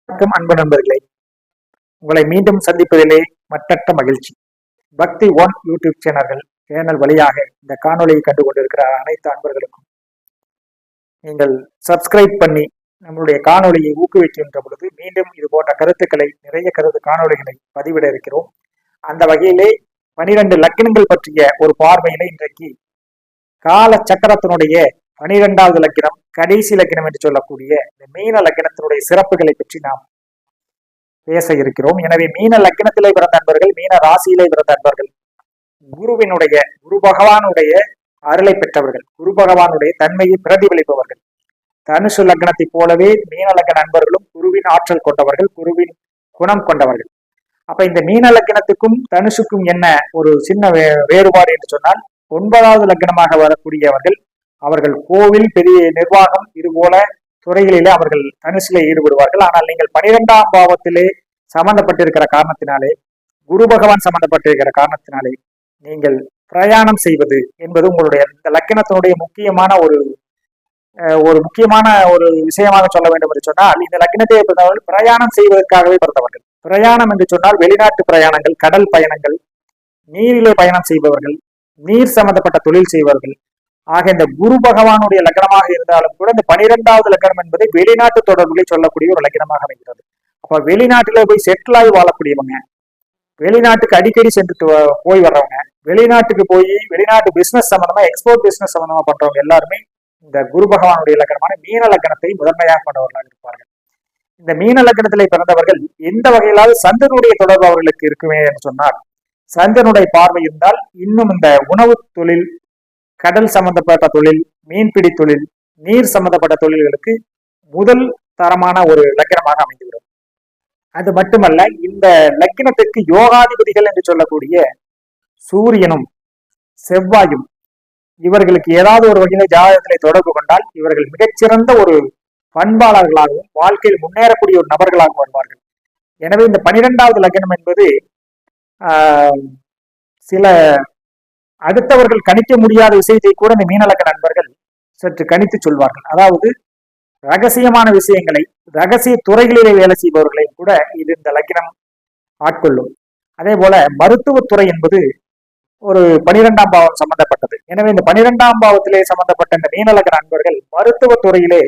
வணக்கம் அன்பு நண்பர்களே, உங்களை மீண்டும் சந்திப்பதிலே மட்டற்ற மகிழ்ச்சி. பக்தி ஒன் யூடியூப் சேனல் வழியாக இந்த காணொலியை கண்டு கொண்டிருக்கிற அனைத்து அன்பர்களுக்கும் நீங்கள் சப்ஸ்கிரைப் பண்ணி நம்மளுடைய காணொலியை ஊக்குவிக்கின்ற பொழுது மீண்டும் இது போன்ற கருத்துக்களை நிறைய காணொலிகளை பதிவிட இருக்கிறோம். அந்த வகையிலே 12 லக்கினங்கள் பற்றிய ஒரு பார்வையில இன்றைக்கு கால சக்கரத்தினுடைய 12வது லக்கினம், கடைசி லக்கினம் என்று சொல்லக்கூடிய இந்த மீன லக்கினத்தினுடைய சிறப்புகளை பற்றி நாம் பேச இருக்கிறோம். எனவே மீன லக்கினத்திலே பிறந்த அன்பர்கள், மீன ராசியிலே பிறந்த அன்பர்கள், குரு பகவானுடைய அருளை பெற்றவர்கள், குரு பகவானுடைய தன்மையை பிரதிபலிப்பவர்கள். தனுசு லக்னத்தை போலவே மீன லக்ன அன்பர்களும் குருவின் ஆற்றல் கொண்டவர்கள், குருவின் குணம் கொண்டவர்கள். அப்ப இந்த மீன லக்னத்துக்கும் தனுசுக்கும் என்ன ஒரு சின்ன வேறுபாடு என்று சொன்னால், 9வது லக்னமாக வரக்கூடியவர்கள் அவர்கள் கோவில், பெரிய நிர்வாகம், இது போல துறைகளிலே அவர்கள் தனுசிலே ஈடுபடுவார்கள். ஆனால் நீங்கள் 12ஆம் பாவத்திலே சம்பந்தப்பட்டிருக்கிற காரணத்தினாலே, குரு பகவான் சம்பந்தப்பட்டிருக்கிற காரணத்தினாலே நீங்கள் பிரயாணம் செய்வது என்பது உங்களுடைய இந்த லக்கினத்தினுடைய முக்கியமான ஒரு விஷயமாக சொல்ல வேண்டும் என்று சொன்னால், இந்த லக்கினத்தை பிறந்தவர்கள் பிரயாணம் செய்வதற்காகவே பிறந்தவர்கள். பிரயாணம் என்று சொன்னால் வெளிநாட்டு பிரயாணங்கள், கடல் பயணங்கள், நீரிலே பயணம் செய்பவர்கள், நீர் சம்பந்தப்பட்ட தொழில் செய்பவர்கள். ஆக இந்த குரு பகவானுடைய லக்னமாக இருந்தாலும் கூட இந்த 12வது லக்னம் என்பதை வெளிநாட்டு தொடர்புகளை சொல்லக்கூடிய ஒரு லக்னமாக அமைகிறது. அப்ப வெளிநாட்டில போய் செட்டில் ஆகி வாழக்கூடியவங்க, வெளிநாட்டுக்கு அடிக்கடி சென்று போய் வர்றவங்க, வெளிநாட்டுக்கு போய் வெளிநாட்டு பிசினஸ் சம்பந்தமா, எக்ஸ்போர்ட் பிசினஸ் சம்பந்தமா பண்றவங்க எல்லாருமே இந்த குரு பகவானுடைய லக்னமான மீன லக்னத்தை முதன்மையாக கொண்டவர்களாக இருப்பார்கள். இந்த மீன லக்னத்திலே பிறந்தவர்கள் எந்த வகையிலாவது சந்திரனுடைய தொடர்பு அவர்களுக்கு இருக்குமே என்று சொன்னால், சந்திரனுடைய பார்வை இருந்தால் இன்னும் இந்த உணவு தொழில், கடல் சம்பந்தப்பட்ட தொழில், மீன்பிடி தொழில், நீர் சம்பந்தப்பட்ட தொழில்களுக்கு முதல் தரமான ஒரு லக்கினமாக அமைந்துவிடும். அது மட்டுமல்ல, இந்த லக்கினத்திற்கு யோகாதிபதிகள் என்று சொல்லக்கூடிய சூரியனும் செவ்வாயும் இவர்களுக்கு ஏதாவது ஒரு வகையில ஜாதகத்திலே தொடர்பு கொண்டால் இவர்கள் மிகச்சிறந்த ஒரு பண்பாளர்களாகவும் வாழ்க்கையில் முன்னேறக்கூடிய ஒரு நபர்களாகவும் வருவார்கள். எனவே இந்த 12வது லக்னம் என்பது சில அடுத்தவர்கள் கணிக்க முடியாத விஷயத்தை கூட இந்த மீனலக்க நண்பர்கள் சற்று கணித்து சொல்வார்கள். அதாவது ரகசியமான விஷயங்களை, ரகசிய துறைகளிலே வேலை செய்பவர்களையும் கூட இது இந்த லக்கினம் ஆட்கொள்ளும். அதே போல மருத்துவத்துறை என்பது ஒரு 12ஆம் பாவம் சம்பந்தப்பட்டது. எனவே இந்த 12ஆம் பாவத்திலே சம்பந்தப்பட்ட இந்த மீனலக்க நண்பர்கள் மருத்துவத்துறையிலே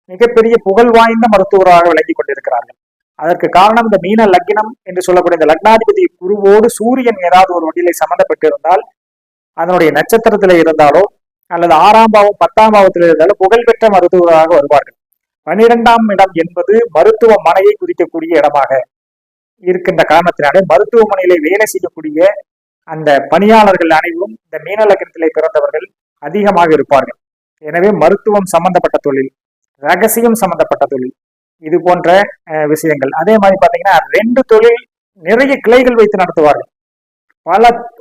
மிகப்பெரிய புகழ் வாய்ந்த மருத்துவராக விளங்கி கொண்டிருக்கிறார்கள். அதற்கு காரணம் இந்த மீன லக்கினம் என்று சொல்லக்கூடிய இந்த லக்னாதிபதி குருவோடு சூரியன் ஏதாவது ஒரு வகையிலே சம்பந்தப்பட்டிருந்தால், அதனுடைய நட்சத்திரத்திலே இருந்தாலோ அல்லது 6ஆம் பாவம் 10ஆம் பாவத்தில் இருந்தாலும் புகழ்பெற்ற மருத்துவராக வருவார்கள். 12ஆம் இடம் என்பது மருத்துவமனையை குறிக்கக்கூடிய இடமாக இருக்கின்ற காரணத்தினாலே மருத்துவமனையிலே வேலை செய்யக்கூடிய அந்த பணியாளர்கள் அனைவரும் இந்த மீன லக்னத்திலே பிறந்தவர்கள் அதிகமாக இருப்பார்கள். எனவே மருத்துவம் சம்பந்தப்பட்ட தொழில், ரகசியம் சம்பந்தப்பட்ட தொழில், இது போன்ற விஷயங்கள். அதே மாதிரி பாத்தீங்கன்னா 2 தொழில் நிறைய கிளைகள் வைத்து நடத்துவார்கள்.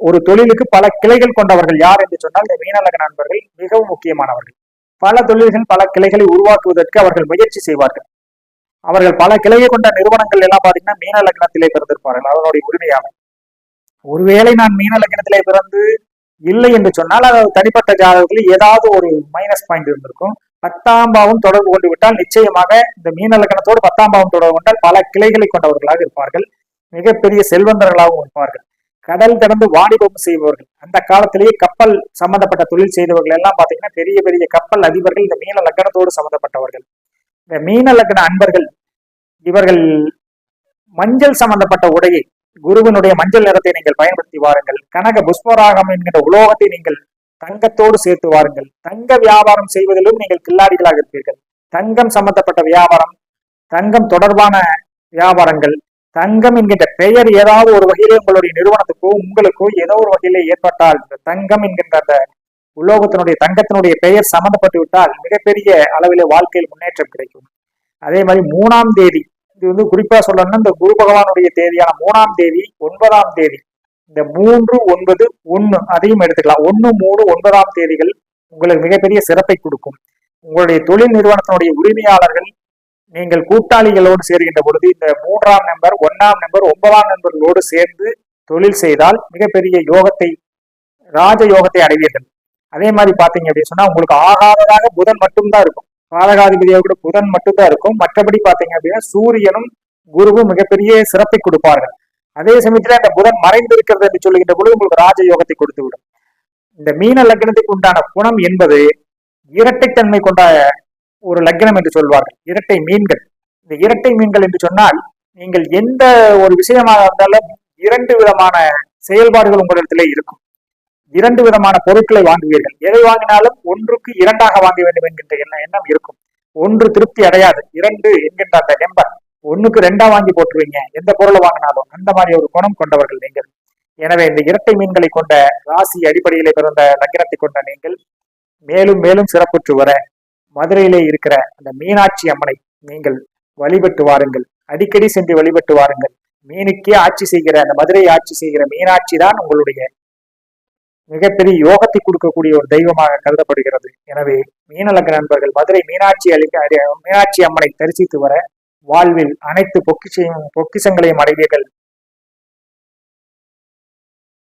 ஒரு தொழிலுக்கு பல கிளைகள் கொண்டவர்கள் யார் என்று சொன்னால் இந்த மீனலக்ன நண்பர்கள் மிகவும் முக்கியமானவர்கள். பல தொழில்கள், பல கிளைகளை உருவாக்குவதற்கு அவர்கள் முயற்சி செய்வார்கள். அவர்கள் பல கிளையை கொண்ட நிறுவனங்கள் எல்லாம் பாத்தீங்கன்னா மீன லக்னத்திலே பிறந்திருப்பார்கள். அதனுடைய உரிமையாளர். ஒருவேளை நான் மீன லக்னத்திலே பிறந்து இல்லை என்று சொன்னால் அது தனிப்பட்ட ஜாதகத்தில் ஏதாவது ஒரு மைனஸ் பாயிண்ட் இருந்திருக்கும். 10ஆம் பாவம் தொடர்பு கொண்டு விட்டால் நிச்சயமாக இந்த மீன லக்னத்தோடு 10ஆம் பாவம் தொடர்பு கொண்டால் பல கிளைகளை கொண்டவர்களாக இருப்பார்கள். மிகப்பெரிய செல்வந்தர்களாகவும் இருப்பார்கள். கடல் கடந்து வாணிபம் செய்பவர்கள், அந்த காலத்திலேயே கப்பல் சம்பந்தப்பட்ட தொழில் செய்தவர்கள் எல்லாம் பாத்தீங்கன்னா பெரிய பெரிய கப்பல் அதிபர்கள் இந்த மீன லக்னத்தோடு சம்பந்தப்பட்டவர்கள். இந்த மீன லக்ன அன்பர்கள் இவர்கள் மஞ்சள் சம்பந்தப்பட்ட உடையை, குருவினுடைய மஞ்சள் நிறத்தை நீங்கள் பயன்படுத்தி வாருங்கள். கனக புஷ்பராகம் என்கின்ற உலோகத்தை நீங்கள் தங்கத்தோடு சேர்த்து வாருங்கள். தங்க வியாபாரம் செய்வதிலும் நீங்கள் கில்லாடிகளாக இருப்பீர்கள். தங்கம் சம்பந்தப்பட்ட வியாபாரம், தங்கம் தொடர்பான வியாபாரங்கள், தங்கம் என்கின்ற பெயர் ஏதாவது ஒரு வகையிலே உங்களுடைய நிறுவனத்துக்கோ உங்களுக்கோ ஏதோ ஒரு வகையிலே ஏற்பட்டால், இந்த தங்கம் என்கின்ற அந்த உலோகத்தினுடைய தங்கத்தினுடைய பெயர் சம்பந்தப்பட்டு விட்டால் மிகப்பெரிய அளவிலே வாழ்க்கையில் முன்னேற்றம் கிடைக்கும். அதே மாதிரி 3ஆம் தேதி, இது குறிப்பா சொல்லணும்னா இந்த குரு பகவானுடைய தேதியான 3ஆம் தேதி, 9ஆம் தேதி, இந்த 3, 9, 1 அதையும் எடுத்துக்கலாம். 1, 3, 9ஆம் தேதிகள் உங்களுக்கு மிகப்பெரிய சிறப்பை கொடுக்கும். உங்களுடைய தொழில் நிறுவனத்தினுடைய உரிமையாளர்கள் நீங்கள் கூட்டாளிகளோடு சேர்கின்ற பொழுது இந்த 3ஆம் நம்பர், 1ஆம் நம்பர், 9ஆம் நம்பர்களோடு சேர்ந்து தொழில் செய்தால் மிகப்பெரிய யோகத்தை, ராஜ யோகத்தை அடைவீர்கள். அதே மாதிரி பாத்தீங்க அப்படின்னு சொன்னா உங்களுக்கு ஆகாததாக புதன் மட்டும்தான் இருக்கும். பாதகாதிபதியாக கூட புதன் மட்டும்தான் இருக்கும். மற்றபடி பாத்தீங்க அப்படின்னா சூரியனும் குருவும் மிகப்பெரிய சிறப்பை கொடுப்பார்கள். அதே சமயத்துல அந்த புதன் மறைந்திருக்கிறது என்று சொல்லுகின்ற பொழுது உங்களுக்கு ராஜயோகத்தை கொடுத்து விடும். இந்த மீன லக்னத்துக்கு உண்டான குணம் என்பது இரட்டைத்தன்மை கொண்ட ஒரு லக்னம் என்று சொல்வார்கள். இரட்டை மீன்கள். இந்த இரட்டை மீன்கள் என்று சொன்னால் நீங்கள் எந்த ஒரு விஷயமாக இருந்தாலும் இரண்டு விதமான செயல்பாடுகள் உங்களிடத்திலே இருக்கும். இரண்டு விதமான பொருட்களை வாங்குவீர்கள். எதை வாங்கினாலும் ஒன்றுக்கு இரண்டாக வாங்க வேண்டும் என்கின்ற எண்ணம் இருக்கும். ஒன்று திருப்தி அடையாது, இரண்டு என்கின்ற அந்த நம்பர் ஒண்ணுக்கு ரெண்டா வாங்கி போட்டுருவீங்க எந்த பொருளை வாங்கினாலும். அந்த மாதிரி ஒரு குணம் கொண்டவர்கள் நீங்கள். எனவே இந்த இரட்டை மீன்களை கொண்ட ராசி அடிப்படையிலே பிறந்த லக்னத்தை கொண்ட நீங்கள் மேலும் மேலும் சிறப்புற்று வர மதுரையிலே இருக்கிற அந்த மீனாட்சி அம்மனை நீங்கள் வழிபட்டு வாருங்கள். அடிக்கடி சென்று வழிபட்டு வாருங்கள். மீனுக்கே ஆட்சி செய்கிற அந்த மதுரையை ஆட்சி செய்கிற மீனாட்சி தான் உங்களுடைய மிகப்பெரிய யோகத்தை கொடுக்கக்கூடிய ஒரு தெய்வமாக கருதப்படுகிறது. எனவே மீனலக்க நண்பர்கள் மதுரை மீனாட்சி அம்மனை தரிசித்து வர வாழ்வில் அனைத்து பொக்கிஷங்களையும் அடைவீர்கள்.